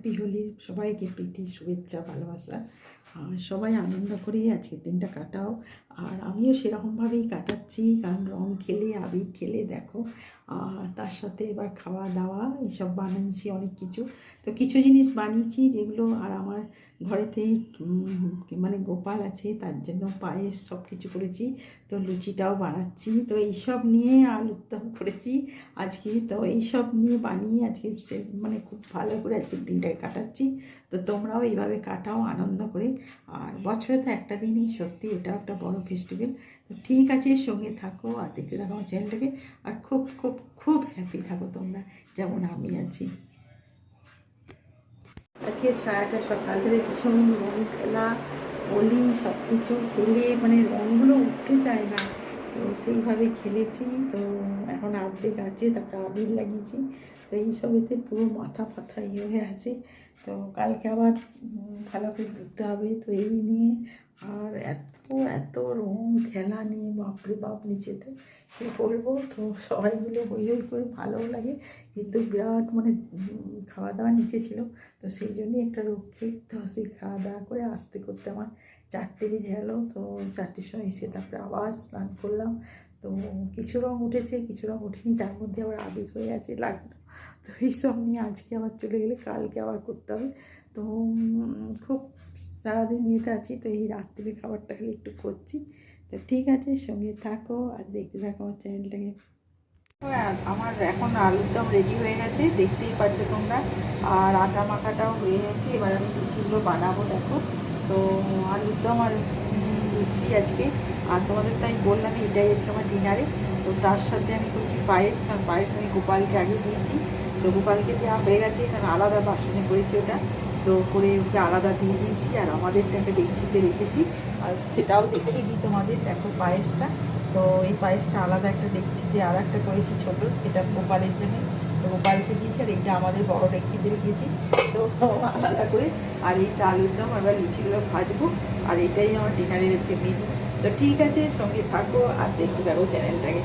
Happy হোলির সবাইকে প্রীতি শুভেচ্ছা ভালোবাসা। আর সবাই আনন্দ করেই আজকের দিনটা কাটাও। আর আমিও সেরকমভাবেই কাটাচ্ছি, কারণ রং খেলে আবির খেলে দেখো। আর তার সাথে এবার খাওয়া দাওয়া এসব বানিয়েছি অনেক কিছু। তো কিছু জিনিস বানিয়েছি যেগুলো, আর আমার ঘরেতে মানে গোপাল আছে, তার জন্য পায়েস সব কিছু করেছি। তো লুচিটাও বানাচ্ছি। তো এইসব নিয়ে আলুর দম করেছি আজকে। তো এইসব নিয়ে বানিয়ে আজকে মানে খুব ভালো করে আজকের দিনটাকে কাটাচ্ছি। তো তোমরাও এইভাবে কাটাও আনন্দ করে। আর বছরে তো একটা দিনই, সত্যি এটাও একটা বড় ফেস্টিভ্যাল। তো ঠিক আছে, সঙ্গে থাকো আর দেখতে থাকো আমার চ্যানেলটাকে। আর খুব খুব খুব হ্যাপি থাকো তোমরা, যেমন আমি আছি। আজকে সারাটা সকাল ধরে ভীষণ রং খেলা, হোলি সব কিছু খেলে মানে রঙগুলো উঠতে চায় না। তো সেইভাবে খেলেছি। তো এখন অর্ধেক আছে, তারপরে আবির লাগিয়েছি। তো এইসবেতে পুরো মাথা ফাথা হয়ে আছে। তো কালকে আবার ভালো করে ধুতে হবে। তো এই নিয়ে আর এত এত রং খেলা নিয়ে বাপরে বাপ, নিচেতে কী বলবো। তো সবাই মিলে হই হই করে ভালোও লাগে, কিন্তু বিরাট মানে খাওয়া দাওয়া নিচে ছিল। তো সেই জন্যই একটা রক্ষে। তো সেই খাওয়া দাওয়া করে আসতে করতে আমার 4টে বেজে গেল। তো 4টের সময় এসে তারপরে আবার স্নান করলাম। তো কিছু রঙ উঠেছে, কিছু রঙ উঠেনি, তার মধ্যে আবার আবির হয়ে আছে লাগানো। তো এইসব নিয়ে আজকে আবার চলে গেলে কালকে আবার করতে হবে। তো খুব সারাদিন ইয়েতে আছি। তো এই রাত্রির খাবারটা খালি একটু করছি। তো ঠিক আছে, সঙ্গে থাকো আর দেখতে থাকো আমার চ্যানেলটাকে। আমার এখন আলুর দম রেডি হয়ে গেছে, দেখতেই পাচ্ছ তোমরা। আর আটা মাখাটাও হয়ে গেছে। এবার আমি লুচিগুলো বানাবো, দেখো। তো আলুর দম আর লুচি আজকে। আর তোমাদের তো আমি বললাম এটাই আজকে আমার ডিনারে। তো তার সাথে আমি করছি পায়েস, কারণ পায়েস আমি গোপালকে আগে দিয়েছি। তো গোপালকে দেওয়া হয়ে গেছে, কারণ আলাদা বাসনে করেছি ওটা। তো করে ওকে আলাদা দিয়ে দিয়েছি, আর আমাদেরটা একটা ডেক্সিতে রেখেছি। আর সেটাও দেখিয়ে দিই তোমাদের, দেখো পায়েসটা। তো এই পায়েসটা আলাদা একটা ডেকচিতে আর একটা করেছি ছোটো, সেটা গোপালের জন্য। তো গোপালকে দিয়েছি, আর এইটা আমাদের বড় ডেকচিতে রেখেছি। তো আলাদা করে। আর এইটা আলুর দম, এবার লুচিগুলো ভাজবো। আর এটাই আমার ডিনারের আজকে মেনু। তো ঠিক আছে, সঙ্গে থাকো আর দেখতে থাকো চ্যানেলটাকে।